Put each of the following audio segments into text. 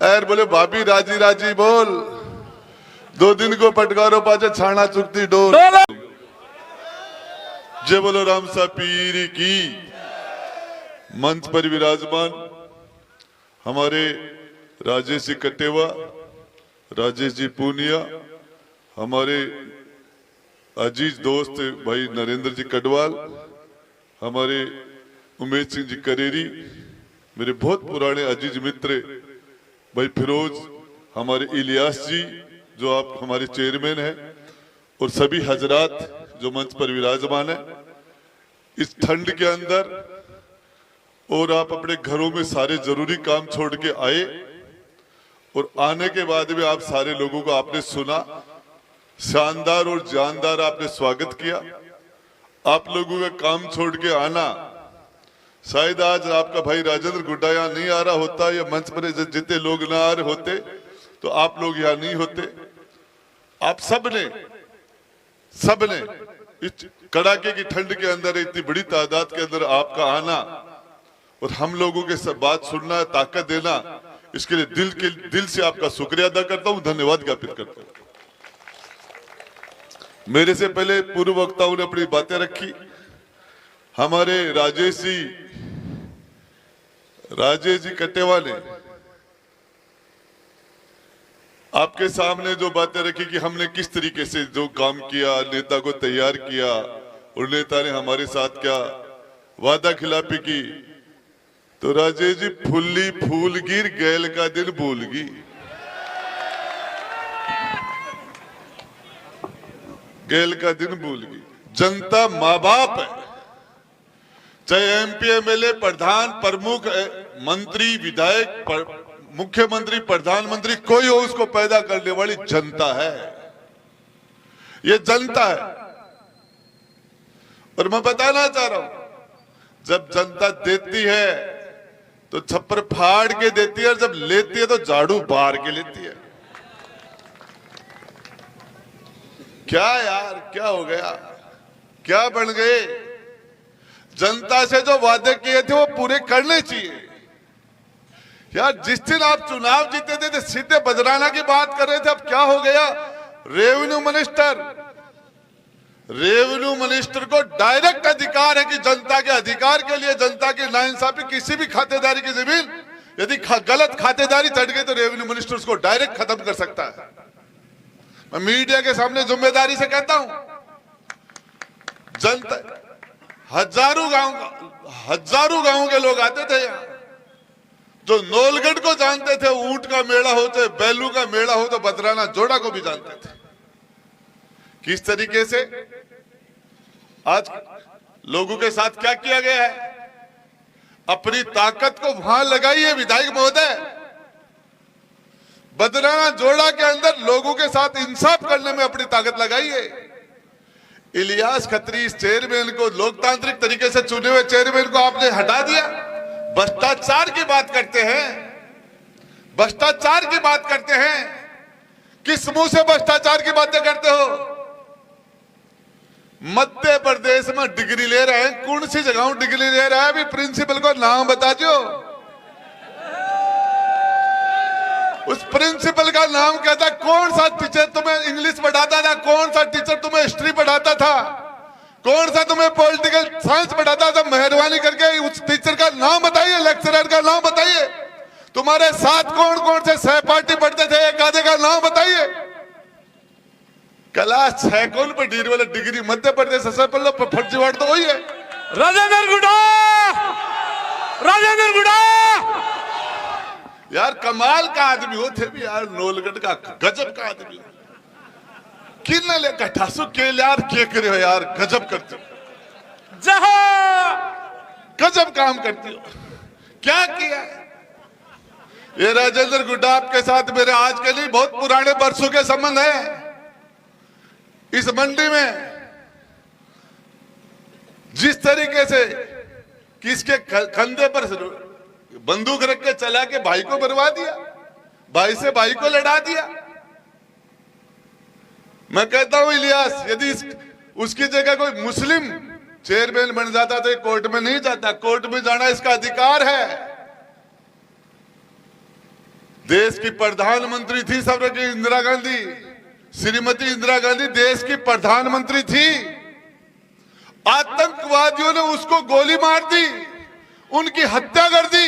एर बोले भाभी राजी राजी बोल, 2 दिन को पटकारो पाचे छाना चुकती डोल। जय बोलो राम सा पीर की। मंच पर विराजमान हमारे राजेश जी कटेवा, राजेश जी पूनिया, हमारे अजीज दोस्त भाई नरेंद्र जी कटवाल, हमारे उमेश सिंह जी करेरी, मेरे बहुत पुराने अजीज मित्र भाई फिरोज, हमारे इलियास जी जो आप हमारे चेयरमैन हैं, और सभी हजरात जो मंच पर विराजमान है इस ठंड के अंदर, और आप अपने घरों में सारे जरूरी काम छोड़ के आए, और आने के बाद भी आप सारे लोगों को आपने सुना, शानदार और जानदार आपने स्वागत किया। आप लोगों का काम छोड़ के आना, शायद आज आपका भाई राजेंद्र गुड्डा यहाँ नहीं आ रहा होता, या मंच पर जितने लोग ना आ रहे होते तो आप लोग यहाँ नहीं होते। आप सबने इस कड़ाके की ठंड के अंदर इतनी बड़ी तादाद के अंदर आपका आना और हम लोगों के सब बात सुनना, ताकत देना, इसके लिए दिल से आपका शुक्रिया अदा करता हूँ, धन्यवाद ज्ञापित करता हूँ। मेरे से पहले पूर्व वक्ताओं ने अपनी बातें रखी। हमारे राजेश जी कटेवा ने आपके सामने जो बातें रखी कि हमने किस तरीके से जो काम किया, नेता को तैयार किया, और नेता ने हमारे साथ क्या वादा खिलाफी की, तो राजेश जी फुल्ली फूल गिर गैल का दिन भूल गई। गैल का दिन भूल गई। जनता माँ बाप है, चाहे एमपी एमएलए प्रधान प्रमुख मंत्री विधायक मुख्यमंत्री प्रधानमंत्री कोई हो, उसको पैदा करने वाली जनता है, ये जनता है। और मैं बताना चाह रहा हूं, जब जनता देती है तो छप्पर फाड़ के देती है, और जब लेती है तो झाड़ू बार के लेती है। क्या यार, क्या हो गया, क्या बन गए? जनता से जो वादे किए थे वो पूरे करने चाहिए यार। जिस दिन आप चुनाव जीते थे सीधे बजराना की बात कर रहे थे, अब क्या हो गया? रेवेन्यू मिनिस्टर को डायरेक्ट अधिकार है कि जनता के अधिकार के लिए, जनता की नाइंसाफी, किसी भी खातेदारी की जमीन यदि गलत खातेदारी चढ़ गई तो रेवेन्यू मिनिस्टर उसको डायरेक्ट खत्म कर सकता है। मैं मीडिया के सामने जिम्मेदारी से कहता हूं, जनता हजारों गांव के लोग आते थे यहाँ, जो नौलगढ़ को जानते थे, ऊंट का मेला हो चाहे बैलू का मेला हो, तो बदराना जोड़ा को भी जानते थे। किस तरीके से आज लोगों के साथ क्या किया गया है? अपनी ताकत को वहां लगाइए विधायक महोदय। बदराना जोड़ा के अंदर लोगों के साथ इंसाफ करने में अपनी ताकत लगाइए। इलियास खत्री इस चेयरमैन को, लोकतांत्रिक तरीके से चुने हुए चेयरमैन को आपने हटा दिया। भ्रष्टाचार की बात करते हैं, भ्रष्टाचार की बात करते हैं। किस मुंह से भ्रष्टाचार की बातें करते हो? मध्य प्रदेश में डिग्री ले रहे हैं, कौन सी जगह डिग्री ले रहा है? अभी प्रिंसिपल को नाम बता दो, उस प्रिंसिपल का नाम क्या था? कौन सा टीचर तुम्हें इंग्लिश पढ़ाता था? कौन सा टीचर तुम्हें हिस्ट्री पढ़ाता था? कौन सा तुम्हें पॉलिटिकल साइंस पढ़ाता था? मेहरबानी करके उस टीचर का नाम बताइए, लेक्चरर का नाम बताइए। तुम्हारे साथ कौन कौन से सहपाठी पढ़ते थे, एक आधे का नाम बताइए। क्लास 6 कौन पे डीर वाले डिग्री मध्य प्रदेश से पहले फर्जीवाड़ तो वही है। राजेंद्र गुड्डा यार कमाल का आदमी हो थे भी यार, नौलगढ़ का गजब का आदमी हो। किन ले कठासु के यार के करे हो यार, गजब करते हो, जहां गजब काम करती हो। क्या किया ये राजेंद्र गुड्डा? आपके साथ मेरे आज के लिए बहुत पुराने बरसों के संबंध है। इस मंडी में जिस तरीके से किसके कंधे पर बंदूक रख के चला के भाई को मरवा दिया, भाई से भाई को लड़ा दिया। मैं कहता हूं इलियास, यदि उसकी जगह कोई मुस्लिम चेयरमैन बन जाता तो कोर्ट में नहीं जाता। कोर्ट में जाना इसका अधिकार है। देश की प्रधानमंत्री थी स्वर्गीय इंदिरा गांधी, श्रीमती इंदिरा गांधी देश की प्रधानमंत्री थी। आतंकवादियों ने उसको गोली मार दी, उनकी हत्या कर दी,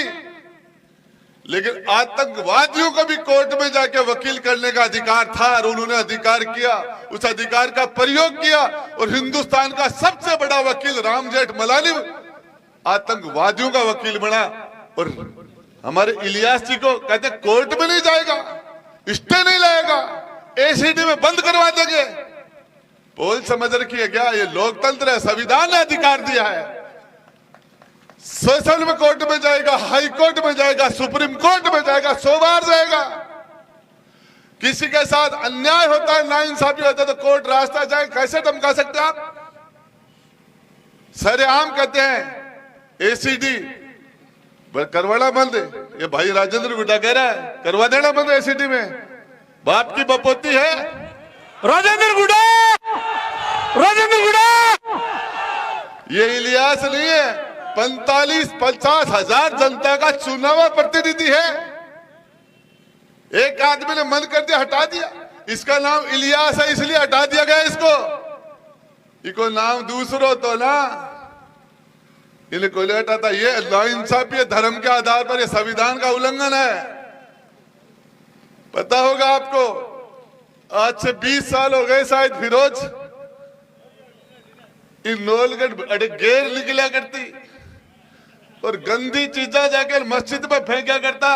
लेकिन आतंकवादियों को भी कोर्ट में जाके वकील करने का अधिकार था और उन्होंने अधिकार किया, उस अधिकार का प्रयोग किया और हिंदुस्तान का सबसे बड़ा वकील राम जेठमलानी आतंकवादियों का वकील बना। और हमारे इलियास जी को कहते कोर्ट में नहीं जाएगा, स्टे नहीं लाएगा, एसीडी में बंद करवा देंगे। पोल समझ रखी है क्या? ये लोकतंत्र है, संविधान ने अधिकार दिया है। सेशन में कोर्ट में जाएगा, हाई कोर्ट में जाएगा, सुप्रीम कोर्ट में जाएगा, 100 बार जाएगा। किसी के साथ अन्याय होता है, नाइंसाफी होता है तो कोर्ट रास्ता जाए, कैसे धमका सकते आप? सरेआम कहते हैं एसीडी करवाना बंद। ये भाई राजेंद्र गुड्डा कह रहा है करवा देना बंद एसीडी में। बाप की बपोती है राजेंद्र गुड्डा, राजेंद्र गुड्डा। ये इलियास नहीं है, 45-50 हजार जनता का चुना हुआ प्रतिनिधि है। एक आदमी ने मन कर दिया, हटा दिया। इसका नाम इलियास है इसलिए हटा दिया गया इसको नाम दूसरो तो ना इनको हटाता। ये नाइंसाफी धर्म के आधार पर, ये संविधान का उल्लंघन है। पता होगा आपको, आज से 20 साल हो गए शायद फिरोज इन नोलगढ़ अरे गेर निकला करती और गंदी चीजा जाकर मस्जिद में फेंका करता।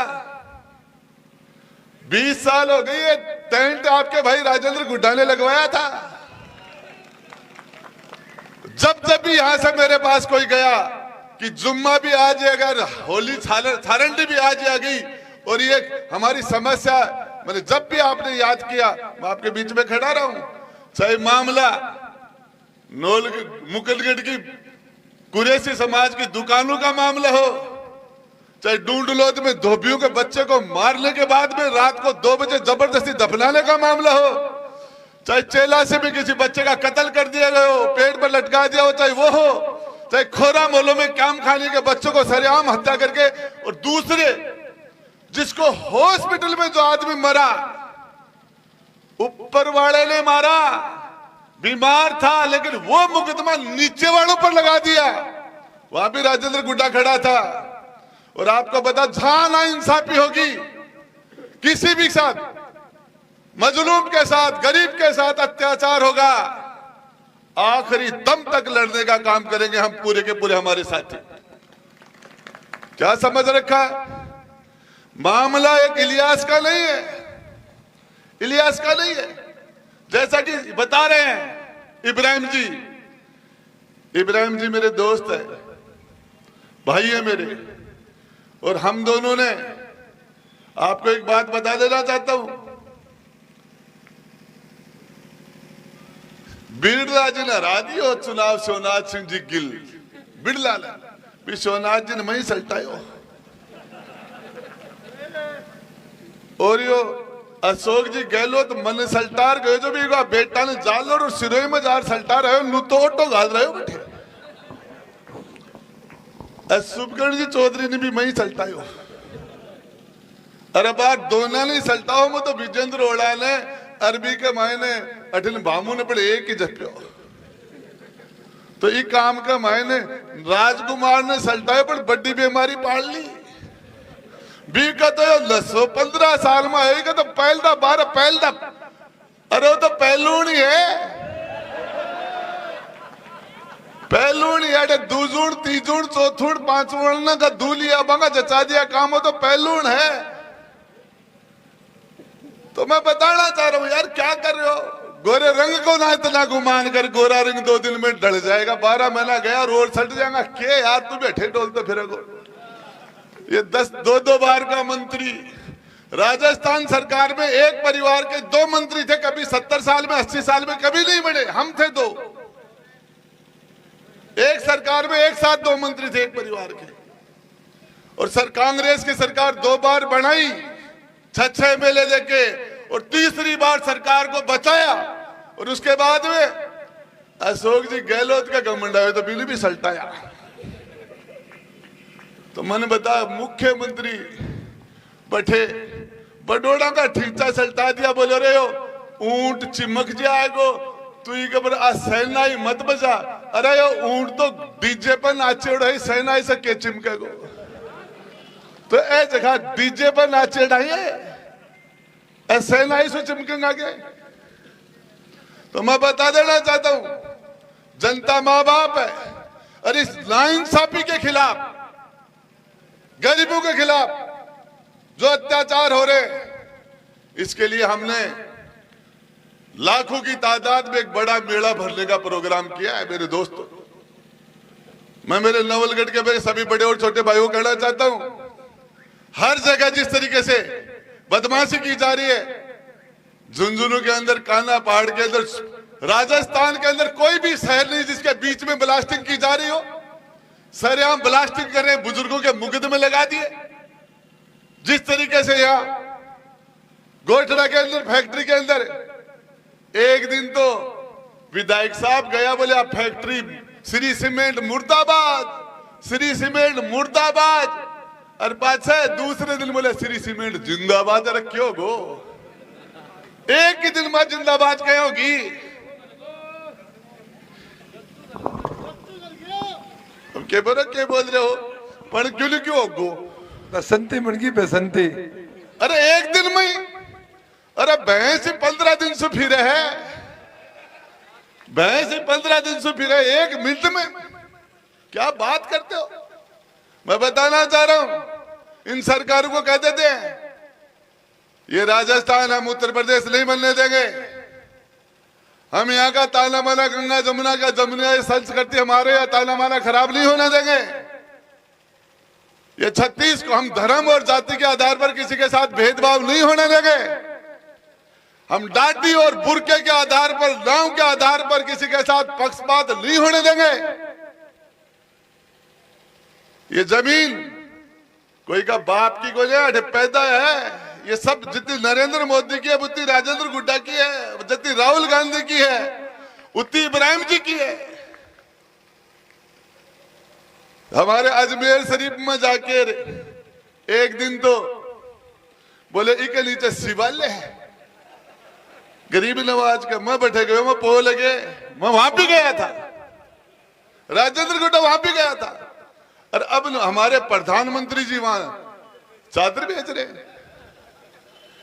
20 साल हो गई है। टेंट आपके भाई राजेंद्र गुड्डा ने लगवाया था। जब भी यहां से मेरे पास कोई गया कि जुम्मा भी आज अगर होली थारंडी भी आज आ गई और ये हमारी समस्या, मैंने जब भी आपने याद किया मैं आपके बीच में खड़ा रहा हूं। चाहे मामला मुकलगढ़ की कुरैशी समाज की दुकानों का मामला हो, चाहे डूंडलोद में धोबियों के बच्चे को मारने के बाद में रात को 2 बजे जबरदस्ती दफनाने का मामला हो, चाहे चेला से भी किसी बच्चे का कत्ल कर दिया गया हो, पेट पर लटका दिया हो, चाहे वो हो, चाहे खोरा मोहल्लों में काम खाने के बच्चों को सरेआम हत्या करके, और दूसरे जिसको हॉस्पिटल में जो आदमी मरा ऊपर वाले ने मारा, बीमार था लेकिन वो मुकदमा नीचे वालों पर लगा दिया। वहां भी राजेंद्र गुड्डा खड़ा था। और आपको बता, जहां नाइंसाफी होगी किसी भी साथ, मजलूम के साथ, गरीब के साथ अत्याचार होगा, आखिरी दम तक लड़ने का काम करेंगे हम पूरे के पूरे हमारे साथी। क्या समझ रखा है? मामला एक इलियास का नहीं है, इलियास का नहीं है। जैसा कि बता रहे हैं इब्राहिम जी मेरे दोस्त है, भाई है मेरे, और हम दोनों ने, आपको एक बात बता देना चाहता हूं, बिरला जी ने हरा दियो चुनाव सोमनाथ सिंह जी गिल, बिरला ने भी सोमनाथ जी ने मही सल्टायो। और यो अशोक जी गहलोत मन सल्टार गए जो भी बेटा ने जाल और सिरोही में जार सल्टा रहे हो, नु तो ऑटो घाल रहे हो बैठे। शुभकर्ण जी चौधरी ने भी मही सल्टायो। अरे बात दोनों ने सल्टाओ में तो विजेंद्र ओड़ा ने अरबी के मायने अठिन भामू ने पड़े एक ही जप्यो। तो ये काम का मायने राजकुमार ने सल्टाए पर बड़ी बीमारी पाल ली। भी का तो 15 साल में आएगा तो पहलदा 12 पहलदा, अरे वो तो पहलूनी है, पहलूनी है। दूजूण तीजूण चौथूण पांचवण का दूलिया बंगा जचा दिया काम हो तो पहलून है। तो मैं बताना चाह रहा हूं यार, क्या कर रहे हो? गोरे रंग को ना इतना गुमान कर, गोरा रंग 2 दिन में ढल जाएगा। 12 महीना गया रोड सट जाएगा। के यार तू बैठे डोलते फिरेगो। ये 2 बार का मंत्री, राजस्थान सरकार में एक परिवार के 2 मंत्री थे, कभी 70 साल में 80 साल में कभी नहीं बने, हम थे 2। एक सरकार में एक साथ 2 मंत्री थे एक परिवार के। और कांग्रेस की सरकार 2 बार बनाई 6 एमएलए लेके, और तीसरी बार सरकार को बचाया। और उसके बाद में अशोक जी गहलोत का घमंड आया तो बिल भी सल्टाया। तो मैंने बताया मुख्यमंत्री बैठे बडोड़ा का ठीचा सल्टा दिया, बोले रे यो ऊंट चिमक जाएगो, तू ये खबर सहनाई मत बजा। अरे यो ऊंट तो डीजे पर नाचे उड़ाई, सहनाई से के चिमकेगो। तो ए जगह डीजे पर नाचे उड़ाइए, सहनाई से चिमकेंगे आगे। तो मैं बता देना चाहता हूं, जनता माँ बाप है, और इस नाइंसाफी के खिलाफ, गरीबों के खिलाफ जो अत्याचार हो रहे, इसके लिए हमने लाखों की तादाद में एक बड़ा मेला भरने का प्रोग्राम किया है। मेरे दोस्तों, मैं मेरे नवलगढ़ के मेरे सभी बड़े और छोटे भाइयों को कहना चाहता हूं, हर जगह जिस तरीके से बदमाशी की जा रही है, झुंझुनू के अंदर, कान्हा पहाड़ के अंदर, राजस्थान के अंदर कोई भी शहर नहीं जिसके बीच में ब्लास्टिंग की जा रही हो। सरेआम ब्लास्टिंग कर रहे, बुजुर्गों के मुकदमे लगा दिए। जिस तरीके से यहाँ गोठड़ा के अंदर, फैक्ट्री के अंदर, एक दिन तो विधायक साहब गया, बोले आप फैक्ट्री श्री सीमेंट मुर्दाबाद, श्री सीमेंट मुर्दाबाद, और पाछे दूसरे दिन बोले श्री सीमेंट जिंदाबाद। रखियो गो, एक ही दिन में जिंदाबाद कहे होगी। अब के बोल रहे हो, पर क्यों गो बसंती मुर्गी बसंती। अरे एक दिन में ही, अरे भैंस 15 दिन से फिरे है, भैंस 15 दिन से फिरे, एक मिनट में क्या बात करते हो। मैं बताना चाह रहा हूं, इन सरकारों को कह देते हैं ये राजस्थान हम उत्तर प्रदेश नहीं बनने देंगे, हम यहाँ का ताना माना गंगा जमुना का जमुना संस्कृति हमारे यहाँ ताना माना खराब नहीं होने देंगे। ये 36 को हम धर्म और जाति के आधार पर किसी के साथ भेदभाव नहीं होने देंगे। हम डाटी और बुरके के आधार पर, नाव के आधार पर किसी के साथ पक्षपात नहीं होने देंगे। ये जमीन कोई का बाप की कोई नहीं, पैदा है। ये सब जितनी नरेंद्र मोदी की है, उतनी राजेंद्र गुड्डा की है, जितनी राहुल गांधी की है, उतनी इब्राहिम जी की है। हमारे अजमेर शरीफ में जाके एक दिन तो बोले इके नीचे शिवालय है, गरीब नवाज का। मैं बैठे गए, मैं पो लगे, मैं वहां भी गया था, राजेंद्र गुड्डा वहां भी गया था। और अब हमारे प्रधानमंत्री जी वहां चादर बेच रहे हैं,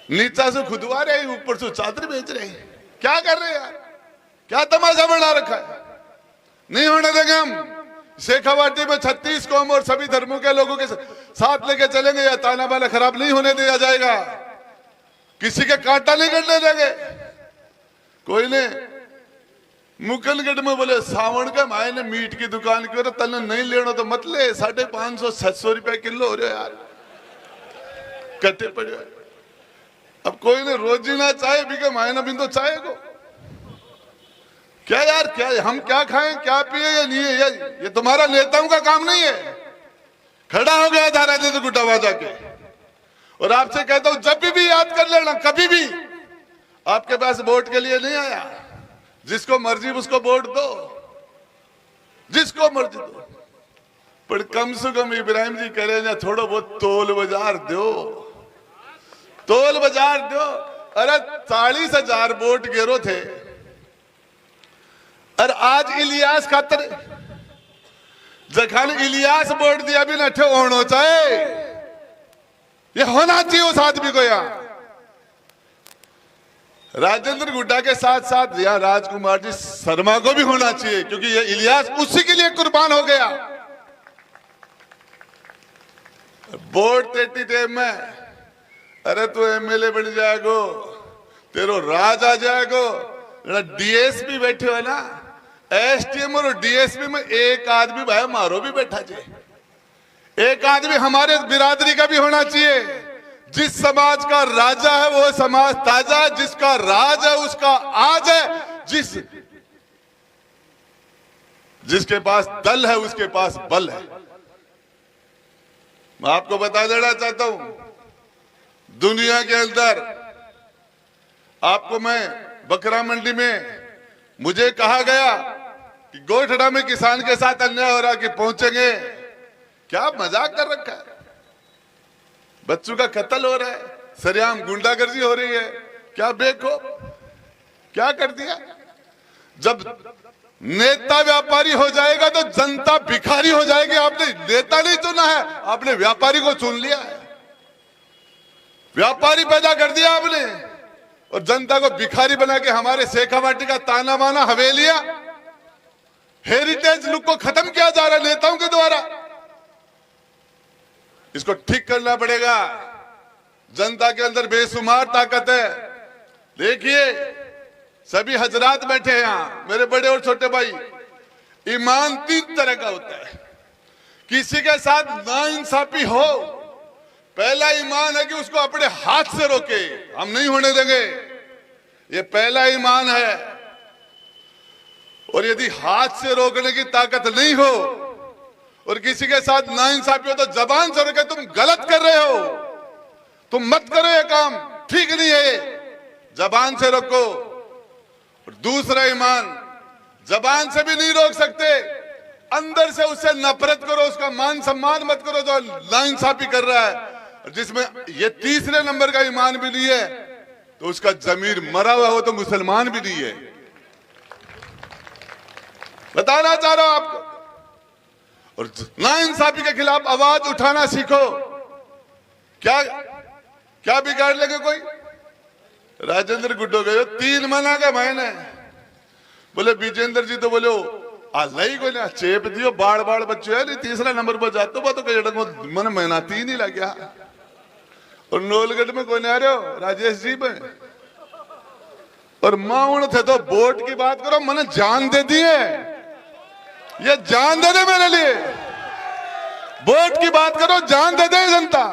नीचा से खुदवा रहे, ऊपर से चादर बेच रहे हैं। क्या कर रहे हैं यार, क्या तमाशा बना रखा है। नहीं होने देंगे हम। शेखावाटी में 36 कौम और सभी धर्मों के लोगों के साथ लेके चलेंगे, या ताना बाना खराब नहीं होने दिया जाएगा, किसी के कांटा नहीं कटने देंगे। कोई ने मुकलगढ़ में बोले सावन के मायने मीट की दुकान की, तने नहीं लेना तो मत ले, 550-700 रुपए किलो हो रहे यार, कटे पड़े। अब कोई ने रोजी ना चाहे भी के मायना बिंदु चाहे को क्या यार, क्या हम क्या खाएं क्या पिए, ये नहीं है, ये तुम्हारा नेताओं का काम नहीं है। खड़ा हो गया था राजेंद्र गुड्डा जाके, और आपसे कहता हूं जब भी याद कर लेना, कभी भी आपके पास वोट के लिए नहीं आया, जिसको मर्जी उसको वोट दो, जिसको मर्जी दो, पर कम से कम इब्राहिम जी कह रहे हैं थोड़ा बहुत तोल बाजार दो, तोल बाजार दो। अरे 40,000 वोट गिरो थे, और आज इलियास खातर जखान इलियास वोट दिया भी नठे होना चाहिए, ये होना चाहिए उस आदमी को। यहाँ राजेंद्र गुड्डा के साथ साथ यहाँ राजकुमार जी शर्मा को भी होना चाहिए, क्योंकि ये इलियास उसी के लिए कुर्बान हो गया। वोट देती टाइम में अरे तू एमएलए बन जाएगो, तेरो राज आ जाएगो। डीएसपी बैठे हो ना, एसटीएम और डीएसपी में एक आदमी भाई मारो भी बैठा चाहिए, एक आदमी हमारे बिरादरी का भी होना चाहिए। जिस समाज का राजा है वो समाज ताजा है, जिसका राज है उसका आज है, जिसके पास दल है उसके पास बल है। मैं आपको बता देना चाहता हूं, दुनिया के अंदर आपको मैं बकरा मंडी में मुझे कहा गया कि गोठड़ा में किसान के साथ अन्याय हो रहा कि पहुंचेंगे, क्या मजाक कर रखा है, बच्चों का कत्ल हो रहा है, सरेआम गुंडागर्दी हो रही है। क्या बेको, क्या कर दिया? जब नेता व्यापारी हो जाएगा तो जनता भिखारी हो जाएगी। आपने नेता नहीं चुना है, आपने व्यापारी को चुन लिया है। व्यापारी पैदा कर दिया आपने और जनता को भिखारी बना के हमारे शेखावाटी का ताना माना हवेलियां, हेरिटेज लुक को खत्म किया जा रहा है नेताओं के द्वारा। इसको ठीक करना पड़ेगा। जनता के अंदर बेशुमार ताकत है। देखिए सभी हजरात बैठे हैं यहां, मेरे बड़े और छोटे भाई। ईमान 3 तरह का होता है। किसी के साथ नाइंसाफी हो, पहला ईमान है कि उसको अपने हाथ से रोके, हम नहीं होने देंगे। ये पहला ईमान है। और यदि हाथ से रोकने की ताकत नहीं हो और किसी के साथ नाइंसाफी हो तो जबान से रोके, तुम गलत कर रहे हो, तुम मत करो, ये काम ठीक नहीं है, जबान से रोको। और दूसरा ईमान, जबान से भी नहीं रोक सकते, अंदर से उससे नफरत करो, उसका मान सम्मान मत करो जो नाइंसाफी कर रहा है। जिसमें ये तीसरे नंबर का ईमान भी नहीं है तो उसका जमीर मरा हुआ हो तो मुसलमान भी नहीं है। बताना चाह रहा हूं आपको। और नाइंसाफी के खिलाफ आवाज उठाना सीखो। क्या बिगाड़ लेंगे कोई? राजेंद्र गुड्डो गए 3 महीना का महीने, बोले विजेंद्र जी तो बोले आई को ना चेप दियो बाड़ बाड़ बच्चों है नहीं, तीसरा नंबर पर जाते तो कई मन महीना 3 ही लग गया। और नोलगढ़ में कोई नहीं आ रहे हो राजेश जी में। और माउण थे तो वोट की बात करो, मैंने जान दे दी है, ये जान दे दे मेरे लिए। वोट की बात करो, जान दे दे जनता।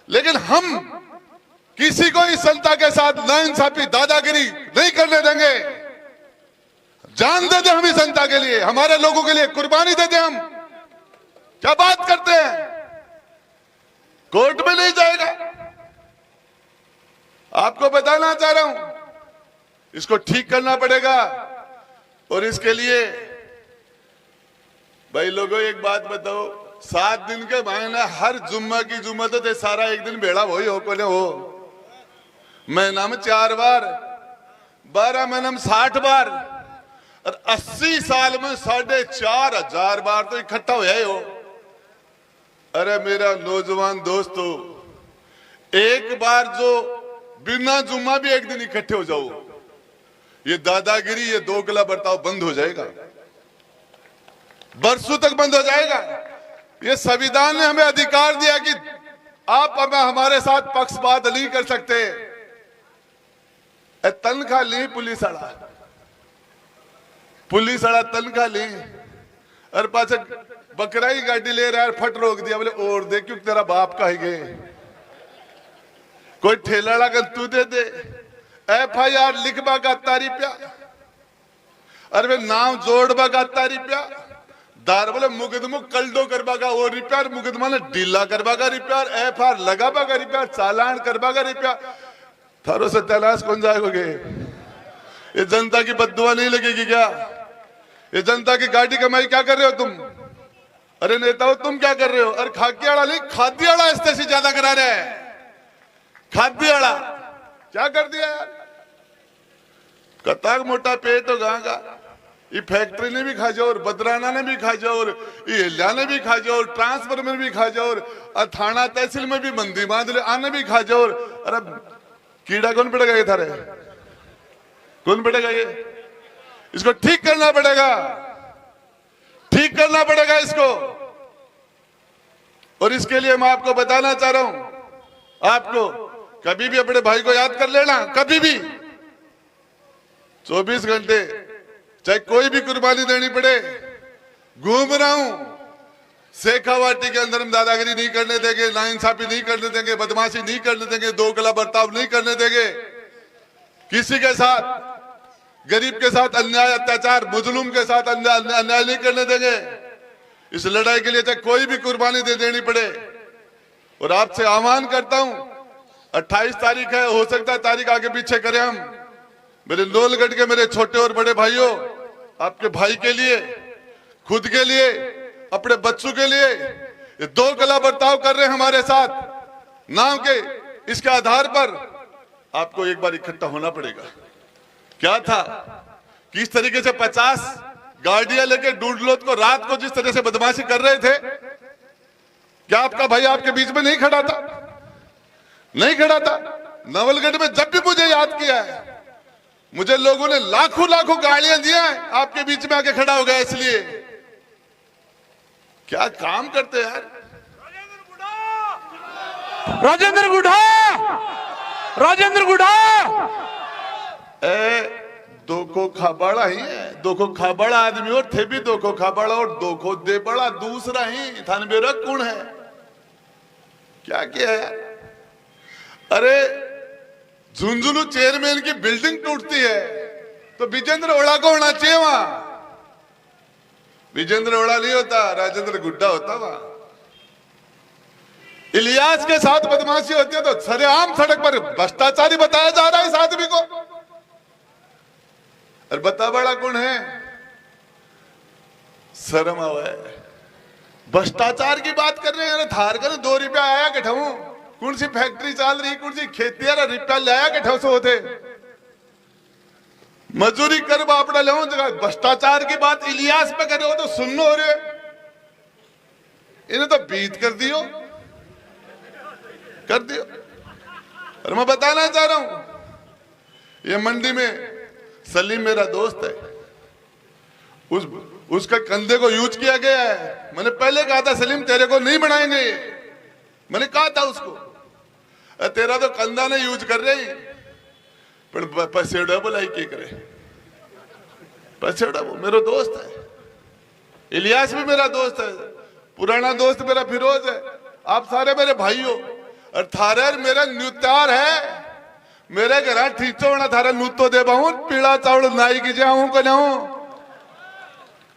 लेकिन हम किसी को इस जनता के साथ नाइंसाफी दादागिरी नहीं करने देंगे। जान दे दे हम इस जनता के लिए, हमारे लोगों के लिए कुर्बानी दे दे। हम क्या बात करते हैं? कोर्ट में नहीं जाएगा। आपको बताना चाह रहा हूं, इसको ठीक करना पड़ेगा। और इसके लिए भाई लोगों एक बात बताओ, 7 दिन के महीने हर जुम्मा की जुम्मा तो सारा एक दिन बेड़ा वही हो कोने हो। महीना में 4 बार, 12 महीने में 60 बार और 80 साल में 4,500 बार तो इकट्ठा हो हो। अरे मेरा नौजवान दोस्तों, एक बार जो बिना जुम्मा भी एक दिन इकट्ठे हो जाओ, ये दादागिरी, ये दोगला बर्ताव बंद हो जाएगा, बरसों तक बंद हो जाएगा। ये संविधान ने हमें अधिकार दिया कि आप हमारे साथ पक्षपात नहीं कर सकते। तनख्वाह ली पुलिस वाला तनख्वाह ली और पाछे बकरा ही गाड़ी ले रहा है, फट रोक दिया, बोले और दे क्यों तेरा बाप का ही गए। कोई ठेला कर तू दे दे, FIR लिखवा का तारी प्या, अरे वे नाम जोड़वा का तारी प्या, दार बोले मुकदमा कल्डो करवा का वो रिपेयर, मुकदमा ने ढीला करवा का रिपेयर, FIR लगावा का रिपेयर, चालान करवा का रिपेयर। थारो से तलाश कौन जाएगा? ये जनता की बद्दुआ नहीं लगेगी क्या? ये जनता की गाड़ी कमाई क्या कर रहे हो तुम? अरे नेताओं तुम क्या कर रहे हो? अरे खाकियाड़ा नहीं, खादियाड़ा इससे से ज्यादा करा रहे हैं। खादियाड़ा क्या कर दिया यार? कताक मोटा पेट हो गां का, ये फैक्ट्री ने भी खा जाओ और बदराना ने भी खा जाओ और ये हिल्या ने भी खा जाओ और ट्रांसफर में भी खा जाओ और थाना तहसील में भी मंदी बांध ले आने भी खा जाओ। अरे कीड़ा कौन पड़ेगा ये थारे? कौन पड़ेगा ये? इसको ठीक करना पड़ेगा, ठीक करना पड़ेगा इसको। और इसके लिए मैं आपको बताना चाह रहा हूं, आपको कभी भी अपने भाई को याद कर लेना, कभी भी 24 घंटे चाहे कोई भी कुर्बानी देनी पड़े। घूम रहा हूं शेखावाटी के अंदर, हम दादागिरी नहीं करने देंगे, नाइंसाफी नहीं करने देंगे, बदमाशी नहीं करने देंगे, दोगला बर्ताव नहीं करने देंगे। किसी के साथ, गरीब के साथ अन्याय अत्याचार, मुजलूम के साथ अन्याय नहीं करने देंगे। इस लड़ाई के लिए चाहे कोई भी कुर्बानी देनी पड़े। और आपसे आह्वान करता हूं, 28 तारीख है, हो सकता है तारीख आगे पीछे करें हम। मेरे नौलगढ़ के मेरे छोटे और बड़े भाइयों, आपके भाई के लिए, खुद के लिए, अपने बच्चों के लिए ये दोगला बर्ताव कर रहे हैं हमारे साथ। नाम के इसके आधार पर आपको एक बार इकट्ठा होना पड़ेगा। क्या था, किस तरीके से 50 गाड़ियां लेके डूडलोत को रात को जिस तरह से बदमाशी कर रहे थे, क्या आपका भाई आपके बीच में नहीं खड़ा था? नहीं खड़ा था। नवलगढ़ में जब भी मुझे याद किया है, मुझे लोगों ने लाखों लाखों गालियां दिया है, आपके बीच में आके खड़ा हो गया। इसलिए क्या काम करते हैं यार। राजेंद्र गुढ़ा, राजेंद्र गुढ़ा दो को खाबाड़ा ही है, दो को खाबाड़ा आदमी और थे भी दो को खाबाड़ा और दो को दे बड़ा दूसरा ही थान बेरा कौन है। क्या किया है? अरे झुंझुनू चेयरमैन की बिल्डिंग टूटती है तो विजेंद्र ओड़ा को होना चाहिए वहां। विजेंद्र ओड़ा नहीं होता, राजेंद्र गुड्डा होता वहां। इलियास के साथ बदमाशी होती है तो सरेआम सड़क पर भ्रष्टाचारी बताया जा रहा है इस आदमी को। और बता बड़ा कौन है? शर्म आवा है। भ्रष्टाचार की बात कर रहे हैं। थार कर 2 रुपया आया के ठहू, कौन सी फैक्ट्री चल रही, कौन सी खेती रुपया लाया के ठो से होते मजूरी कर बापड़ा ले जगह। भ्रष्टाचार की बात इलियास पे करे हो तो सुन हो रहे, इन्हें तो बीत कर दियो, कर दियो। और मैं बताना चाह रहा हूं, ये मंडी में सलीम मेरा दोस्त है, उसका कंधे को यूज किया गया है। मैंने पहले कहा था सलीम तेरे को नहीं बनाएंगे, मैंने कहा था उसको, तेरा तो कंधा ने यूज कर रही पर पसेड़ा बोलाई के करे। पसेड़ा वो मेरा दोस्त है, इलियास भी मेरा दोस्त है, पुराना दोस्त मेरा फिरोज है। आप सारे मेरे भाई हो। और थारे मेरा न्यूतार है, मेरे घर ठीचो होना थारा नूतो दे बाहू पीला चावल नाई की जाऊं को नाऊ।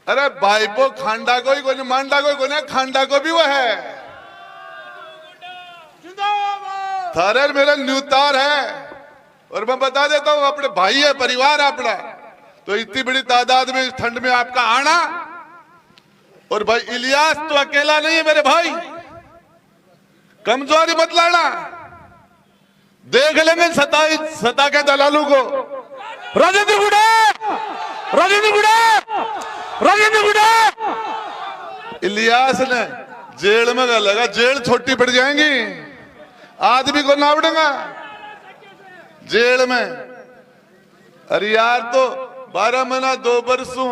अरे भाई पो खांडा को ही कोई मांडा को ही खांडा को भी वो है। थारे मेरा न्यूतार है। और मैं बता देता हूं अपने भाई है, परिवार अपना, तो इतनी बड़ी तादाद में इस ठंड में आपका आना। और भाई इलियास तो अकेला नहीं है मेरे भाई, कमजोरी मत लाना, देख लेंगे सता के दलालू को। राजेंद्र गुढ़ा, राजेंद्र गुढ़ा, राजेंद्र गुढ़ा। इलियास ने जेल में लगा, जेल छोटी पड़ जाएंगी, आदमी को ना उड़ेगा जेल में। अरे यार तो 12 महीना 2 बरसों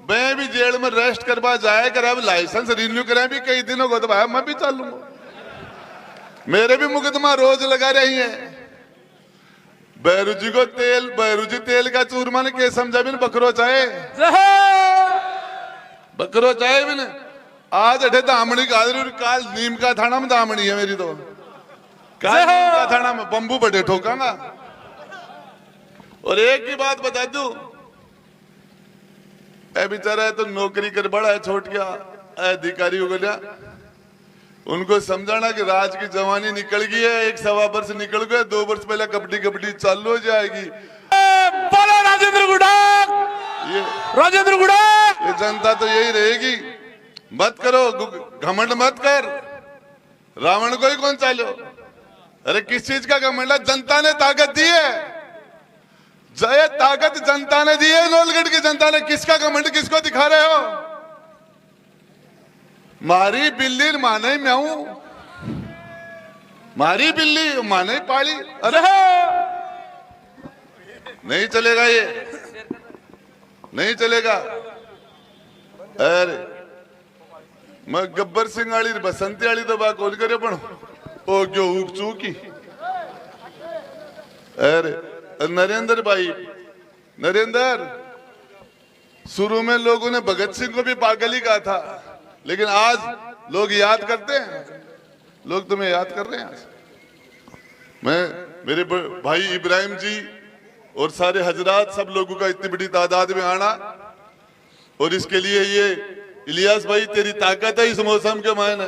मैं भी जेल में रेस्ट करवा जाए कर, अब लाइसेंस रिन्यू कराए भी कई दिनों को, तो भाई मैं भी चलूंगा। मेरे भी मुकदमा रोज लगा रही है। बैरूजी को तेल, बैरूजी तेल का चूरमा ने के समझा भी बकरो चाहे, बकरो चाहे भी आज अठे दामनी का, काल नीम का थाना में दामनी है मेरी, तो काल नीम का थाना में बम्बू बड़े ठोकांगा। और एक ही बात बता दूं, ए बेचारा है तो नौकरी कर बड़ा है, छोड़ गया अधिकारी हो गया, उनको समझाना कि राज की जवानी निकल गई है, 1-1.25 वर्ष निकल गए, 2 वर्ष पहले कबड्डी कबड्डी चालू हो जाएगी। बोलो राजेंद्र गुढ़ा, ये राजेंद्र गुढ़ा। ये जनता तो यही रहेगी। मत करो घमंड, मत कर, रावण को ही कौन चालो। अरे किस चीज का घमंड है? जनता ने ताकत दी है, जय ताकत जनता ने दी है, नौलगढ़ की जनता ने। किसका घमंड, किसको दिखा रहे हो? मारी बिल्ली माने म्याऊ, मारी बिल्ली माने पाली। अरे नहीं चलेगा, ये नहीं चलेगा। अरे मैं गब्बर सिंह आली बसंती आली तो बात खोल करे पण ओ क्यों उग चूकी। अरे नरेंद्र भाई, नरेंद्र, शुरू में लोगों ने भगत सिंह को भी पागल ही कहा था, लेकिन आज लोग याद करते हैं, लोग तुम्हें याद कर रहे हैं आज। मैं मेरे भाई इब्राहिम जी और सारे हजरात, सब लोगों का इतनी बड़ी तादाद में आना, और इसके लिए ये इलियास भाई तेरी ताकत है इस मौसम के मायने।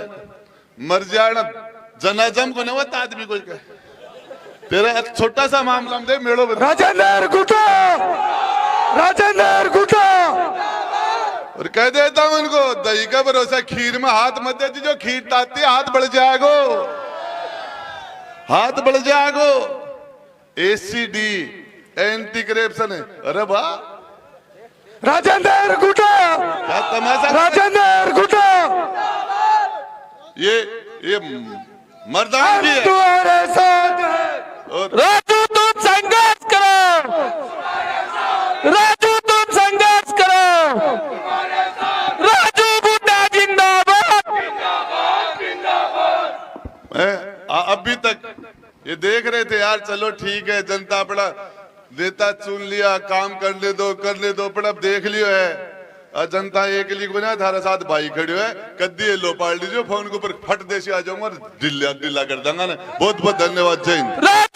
मर जाना जनाजम को नवत आदमी को कहे, तेरा छोटा सा मामला दे मेड़ो बता। राजेंद्र गुढ़ा, राजेंद्र गुढ़ा। और कह देता हूं इनको, दही का भरोसा खीर में हाथ मत दे, जो खीर ताती हाथ बढ़ जाएगो। हाथ बढ़ जागो एसीडी एंटी करप्शन है। अरे वाह राजेंद्र गुटा, क्या तमाशा। राजेंद्र गुटा, ये मर्दान भी है। तुम्हारे साथ हैं। और राजू तुम संघर्ष करो, राजू तुम संघर्ष करो, राजू गुड्डा जिंदाबाद। अभी तक ये देख रहे थे यार, चलो ठीक है जनता अपना नेता चुन लिया, काम करने दो पर अब देख लियो है जनता एक लिख बना थारा साथ भाई खड़े है कद्दी लो पाल लीजिए फोन के ऊपर फट देसी आ जाऊंगा ढिल्ला ढिल्ला कर दूंगा ना। बहुत बहुत धन्यवाद। जय हिंद।